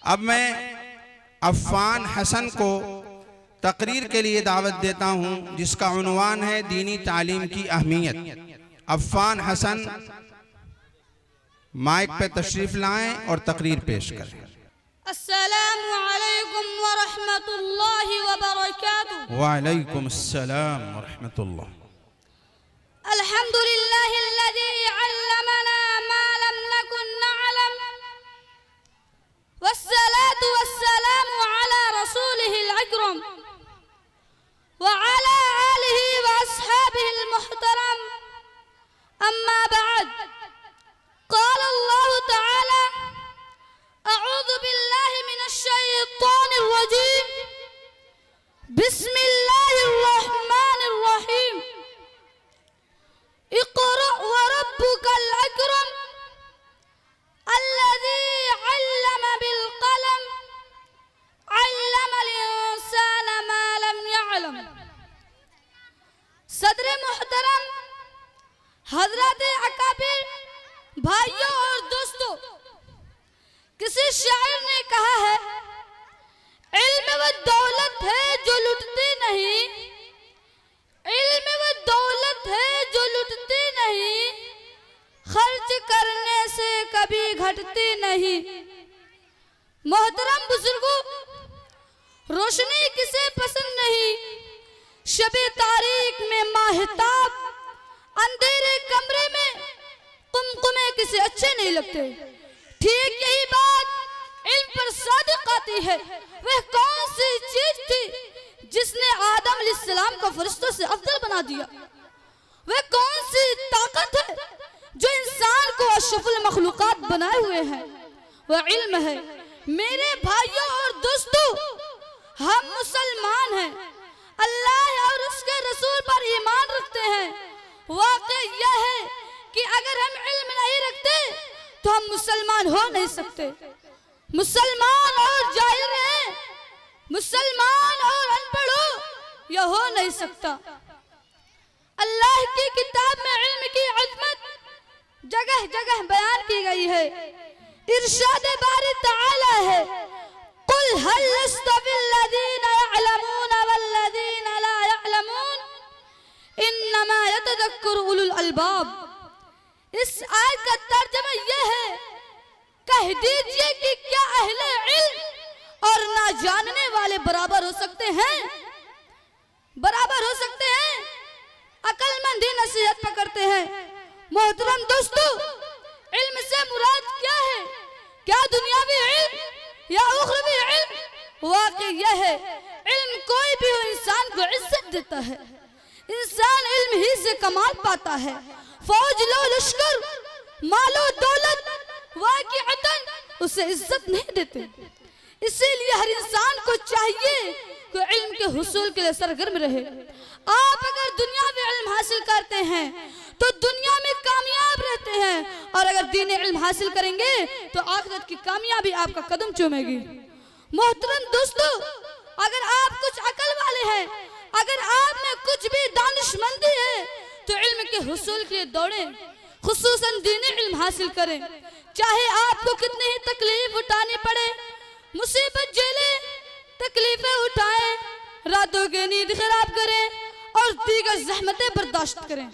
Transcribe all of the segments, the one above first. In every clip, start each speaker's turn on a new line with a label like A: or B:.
A: अब मैं अफ़ान हसन को तकरीर के लिए दावत देता हूं, जिसका उन्वान है दीनी तालीम की अहमियत। अफ़ान हसन माइक पे तशरीफ लाएं और तकरीर पेश करें।
B: अस्सलामु अलैकुम व रहमतुल्लाहि व बरकातुहू।
A: वालैकुम अस्सलाम व रहमतुल्लाह।
B: अल्हम्दुलिल्लाहिल्लज़ी अल्लमना मा लम नकुन नअलम वस्सलातु वस्सलामु अला रसूलिहिल अकरम व अला आलिहि व अस्हाबिहिल मुहतरम। अम्मा बाद, क़ाल अल्लाहु तआला अऊज़ु बिल्लाहि मिनश शैतानिर रजीम, बिस्मिल्लाहिर रहमानिर रहीम। इक़रा व रब्बुकल अकरम अल्लज़ी अल्लम बिल क़लम अल्लमल इंसाना मा लम यअलम। सदर मुहतरम, हज़रत अकाबिर, भाइयों और दोस्तों, किसी शायर ने कहा है, इल्म वो दौलत है जो लुटती नहीं, इल्म वो दौलत है जो लुटती नहीं, खर्च करने से कभी घटती नहीं। मोहतरम बुजुर्गों, रोशनी किसे पसंद नहीं? शबे तारीख में माहिताब, अंधेरे कमरे में कुमकुमे किसे अच्छे नहीं लगते। ठीक यही बात इल्म पर सादिक आती है। वह कौन सी चीज थी जिसने आदम अलैहिस्सलाम को फरिश्तों से अफजल बना दिया? वह कौन सी ताकत है जो इंसान को अशरफुल मखलूकात बनाए हुए है? वह इल्म है। मेरे भाइयों और दोस्तों, हम मुसलमान हैं, अल्लाह और उसके रसूल पर ईमान रखते हैं। वाक़ई यह है कि अगर हम इल्म नहीं रखते तो हम मुसलमान हो नहीं सकते। मुसलमान और जाहिल हैं, मुसलमान और अनपढ़ हो, यह हो नहीं सकता। अल्लाह की किताब में इल्म की अज़मत जगह जगह बयान की गई है। इरशाद बारी तआला है, कुल हल यस्तविल लज़ीना यअलमून वल्लज़ीना ला यअलमून इन्नमा यतज़क्करु उलुल अलबाब। इस आयत का तर्जुमा यह है, कह दीजिए कि क्या अहले इल्म और ना जानने वाले बराबर हो सकते हैं? बराबर हो सकते हैं? अक्लमंद ही नसीहत पकड़ते हैं। मोहतरम दोस्तों, इल्म से मुराद क्या है? क्या दुनियावी इल्म या उखरवी इल्म? वाकई यह है, इल्म कोई भी हो इंसान को इज्जत देता है। इंसान इल्म ही से कमाल पाता है। फौज लो लश्कर, मालो दौलत, वाक़िअतन उसे इज्जत नहीं देते। इसीलिए हर इंसान को चाहिए कि इल्म के हुसूल के लिए सरगर्म रहे। आप अगर दुनियावी इल्म हासिल करते हैं तो दुनिया में कामयाब रहते हैं, और अगर दीनी इल्म हासिल करेंगे तो आखिरत की कामयाबी आपका कदम चूमेगी। मोहतरम दोस्तों, अगर आप कुछ अकल वाले हैं, अगर आप में कुछ भी दानिशमंदी है, तो इल्म के हुसूल के लिए दौड़ें, खुसूसन दीनी इल्म हासिल करें। चाहे आपको कितनी ही तकलीफ उठानी पड़े, मुसीबत झेले, तकलीफें उठाएं, रातों की नींद खराब करें और दीगर ज़हमतें बर्दाश्त करें,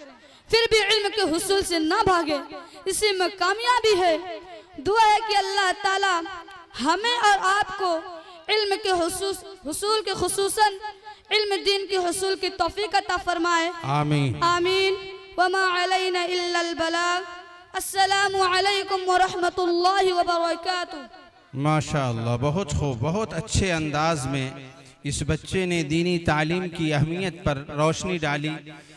B: फिर भी इल्म के हुसूल से ना भागे, इसी में कामयाबी है। दुआ है कि अल्लाह ताला हमें और आपको इल्म के हुसूल के खुसूसन इल्म दीन के हुसूल की तौफीक अता फरमाए।
A: आमीन
B: आमीन। वमा अलैना इल्लल बलाग। अस्सलामु अलैकुम व रहमतुल्लाहि व बरकातुहू।
A: माशाअल्लाह, बहुत खूब, बहुत अच्छे अंदाज में इस बच्चे ने दीनी तालीम की अहमियत पर रोशनी डाली।